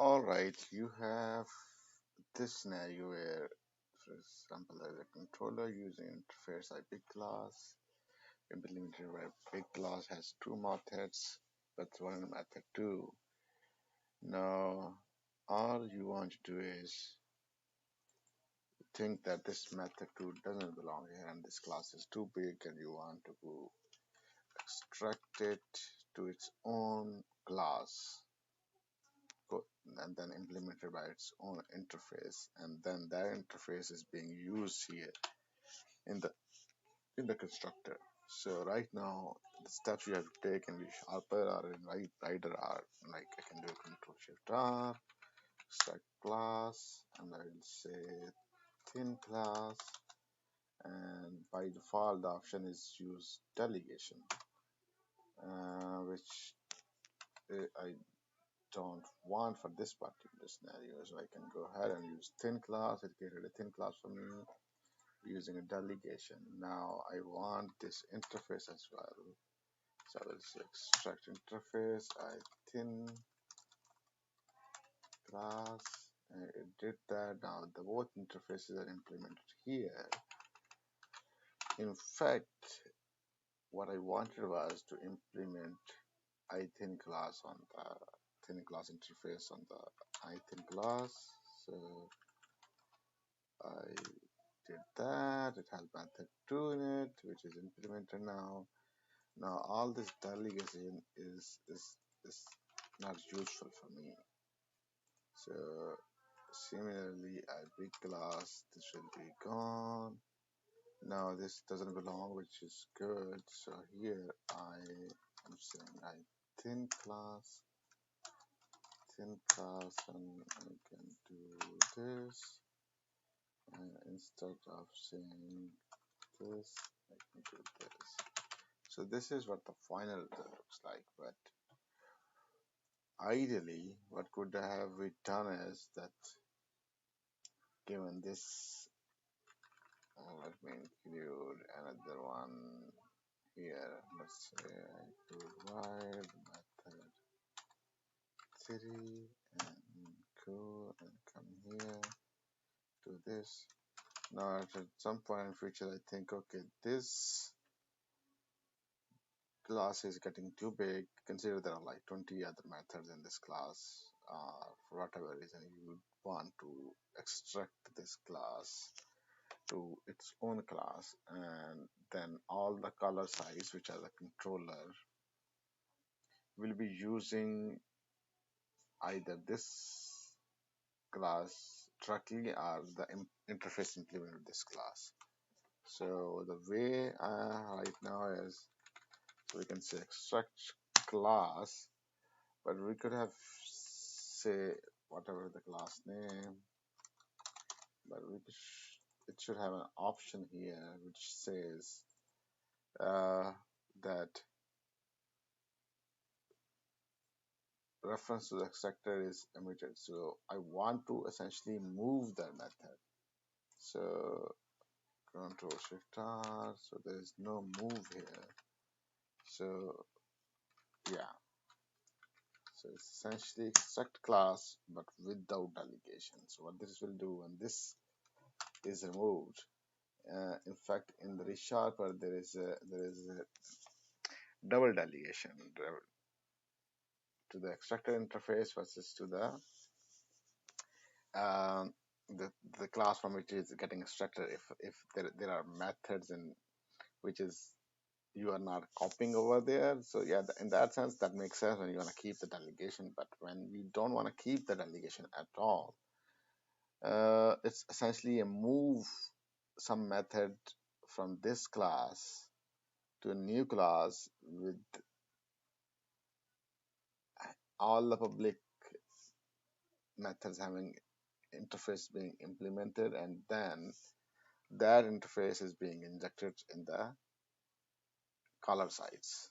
All right, you have this scenario where, for example, there's a controller using interface IP class implemented where big class has two methods, but one method two. Now, all you want to do is think that this method two doesn't belong here and this class is too big and you want to go extract it to its own class and then implemented by its own interface, and then that interface is being used here in the constructor. So right now the steps you have to take in Resharper or in Rider are like I can do Control Shift R, extract class, and I will say thin class, and by default the option is use delegation, which I don't want for this particular scenario. So I can go ahead and use thin class. It created a thin class for me using a delegation. Now I want this interface as well. So I will say extract interface, I thin class, and it did that. Now the both interfaces are implemented here. In fact, what I wanted was to implement iThin class on the thin class interface on the iThin class. So I did that. It has method 2 in it, which is implemented now. Now all this delegation is not useful for me. So similarly, I big class, this will be gone. Now this doesn't belong, which is good. So here I'm saying I thin class, and I can do this. Instead of saying this, I can do this. So this is what the final result looks like. But ideally, what could have we done is that given this, let me include another one here. Let's say I provide method 3 and go and come here to this. Now at some point in future, I think, okay, this class is getting too big. Consider there are like 20 other methods in this class. For whatever reason, you would want to extract this class to its own class, and then all the color size, which are the controller, will be using either this class directly or the interface implemented this class. So the way right now is, so we can say extract class, but we could have say whatever the class name, but it should have an option here which says that reference to the extractor is emitted. So I want to essentially move that method. So Control Shift R. So there is no move here. So yeah. So it's essentially extract class but without delegation. So what this will do when this is removed. In fact, in the Resharper, there is a double delegation to the extractor interface versus to um, the class from which is getting extracted. If there are methods in which is you are not copying over there, so yeah, in that sense that makes sense when you want to keep the delegation. But when you don't want to keep the delegation at all, it's essentially a move some method from this class to a new class with all the public methods having interface being implemented, and then that interface is being injected in the color size.